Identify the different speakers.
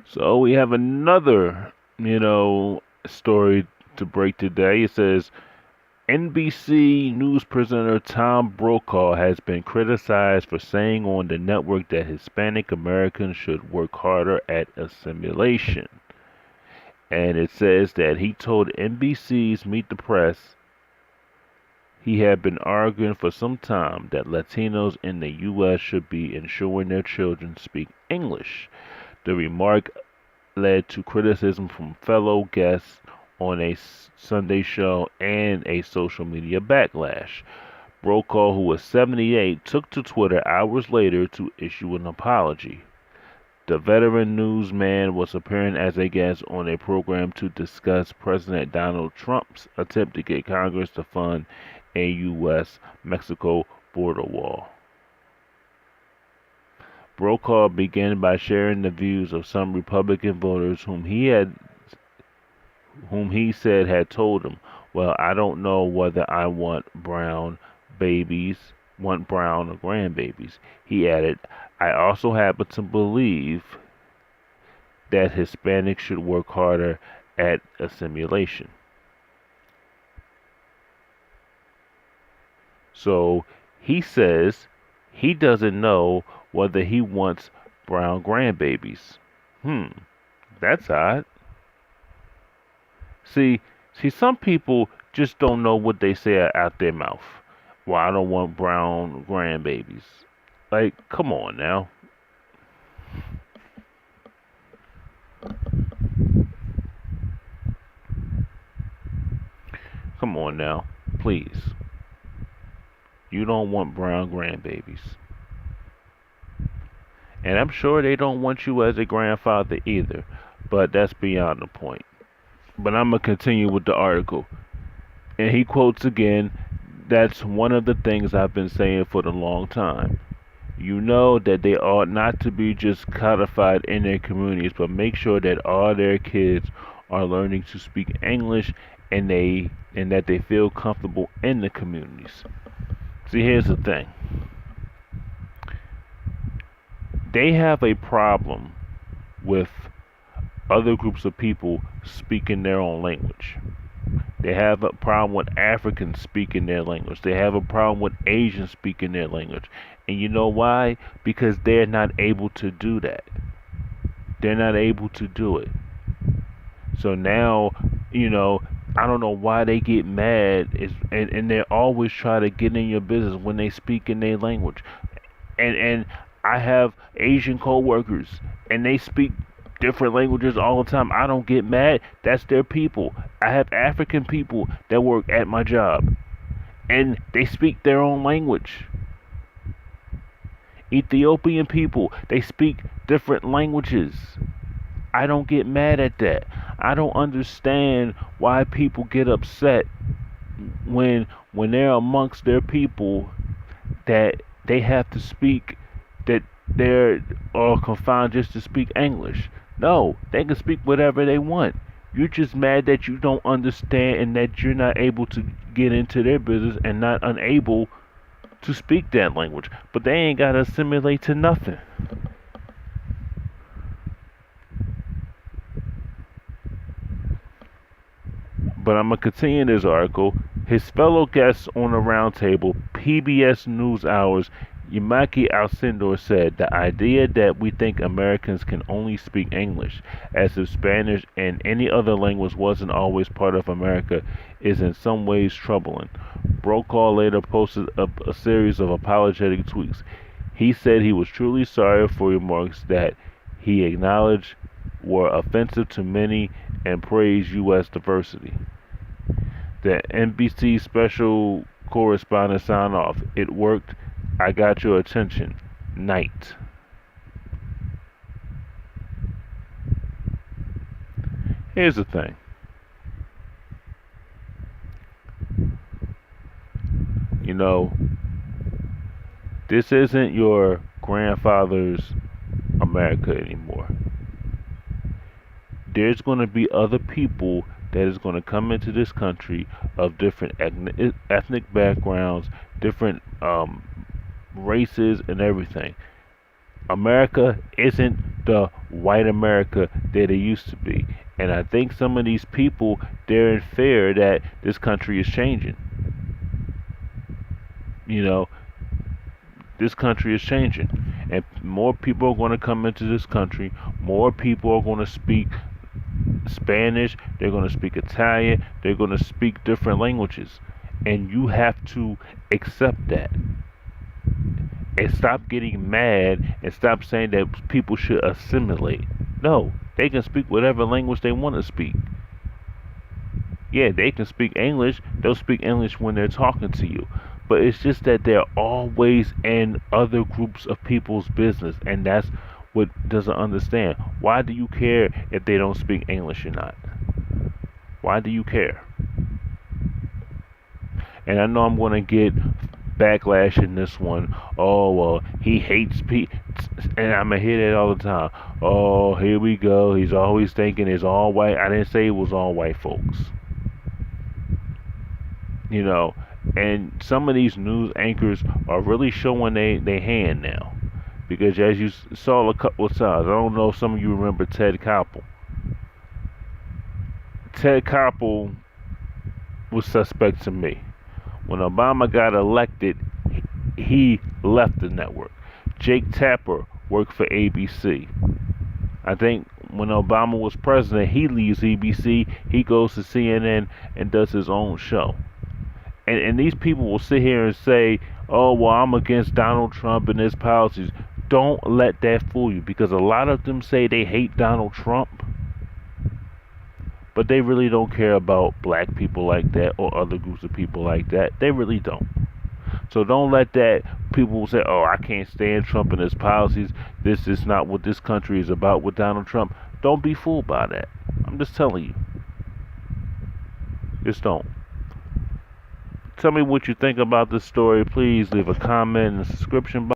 Speaker 1: So we have another, story to break today. It says NBC news presenter Tom Brokaw has been criticized for saying on the network that Hispanic Americans should work harder at assimilation. And it says that he told NBC's Meet the Press he had been arguing for some time that Latinos in the U.S. should be ensuring their children speak English. The remark led to criticism from fellow guests on a Sunday show and a social media backlash. Brokaw, who was 78, took to Twitter hours later to issue an apology. The veteran newsman was appearing as a guest on a program to discuss President Donald Trump's attempt to get Congress to fund a U.S. Mexico border wall. Brokaw began by sharing the views of some Republican voters whom he said had told him, "Well, I don't know whether I want brown or grandbabies." He added, "I also happen to believe that Hispanics should work harder at assimilation." So he says he doesn't know whether he wants brown grandbabies. Hmm, that's odd. See, some people just don't know what they say out their mouth. Well, I don't want brown grandbabies. Like, come on now. Come on now. Please. You don't want brown grandbabies. And I'm sure they don't want you as a grandfather either. But that's beyond the point. But I'm going to continue with the article. And he quotes again, "That's one of the things I've been saying for a long time. You know that they ought not to be just codified in their communities, but make sure that all their kids are learning to speak English and that they feel comfortable in the communities." See, here's the thing. They have a problem with other groups of people speaking their own language. They have a problem with Africans speaking their language. They have a problem with Asians speaking their language. And you know why? Because they're not able to do that. They're not able to do it. So now, I don't know why they get mad and they're always trying to get in your business when they speak in their language. And I have Asian coworkers and they speak different languages all the time. I don't get mad. That's their people. I have African people that work at my job and they speak their own language. Ethiopian people, they speak different languages. I don't get mad at that. I don't understand why people get upset when they're amongst their people that they have to speak that they're all confined just to speak English. No, they can speak whatever they want. You're just mad that you don't understand and that you're not able to get into their business and not unable to speak that language. But they ain't gotta assimilate to nothing. But I'm going to continue this article. His fellow guests on the roundtable, PBS NewsHour's Yamaki Alcindor said the idea that we think Americans can only speak English, as if Spanish and any other language wasn't always part of America, is in some ways troubling. Brokaw later posted a series of apologetic tweets. He said he was truly sorry for remarks that he acknowledged were offensive to many and praised U.S. diversity. The NBC special correspondent signed off. "It worked. I got your attention. Night." Here's the thing. You know, this isn't your grandfather's America anymore. There's going to be other people that is going to come into this country of different ethnic backgrounds, different races, and everything. America isn't the white America that it used to be. And I think some of these people, they're in fear that this country is changing. You know, this country is changing. And more people are going to come into this country. More people are going to speak Spanish. They're going to speak Italian. They're going to speak different languages. And you have to accept that. And stop getting mad and stop saying that people should assimilate. No, they can speak whatever language they want to speak. Yeah, they can speak English. They'll speak English when they're talking to you. But it's just that they're always in other groups of people's business, and that's what doesn't understand. Why do you care if they don't speak English or not? Why do you care? And I know I'm going to get backlash in this one. Oh, well, he hates people. And I'm going to hear that all the time. Oh, here we go. He's always thinking it's all white. I didn't say it was all white folks. You know, and some of these news anchors are really showing they hand now. Because as you saw a couple of times, I don't know if some of you remember Ted Koppel. Ted Koppel was suspect to me. When Obama got elected, he left the network. Jake Tapper worked for ABC. I think when Obama was president, he leaves ABC, he goes to CNN and does his own show. And these people will sit here and say, oh, well, I'm against Donald Trump and his policies. Don't let that fool you, because a lot of them say they hate Donald Trump, but they really don't care about black people like that or other groups of people like that. They really don't. So don't let that people say, oh, I can't stand Trump and his policies. This is not what this country is about with Donald Trump. Don't be fooled by that. I'm just telling you. Just don't. Tell me what you think about this story. Please leave a comment in the subscription box.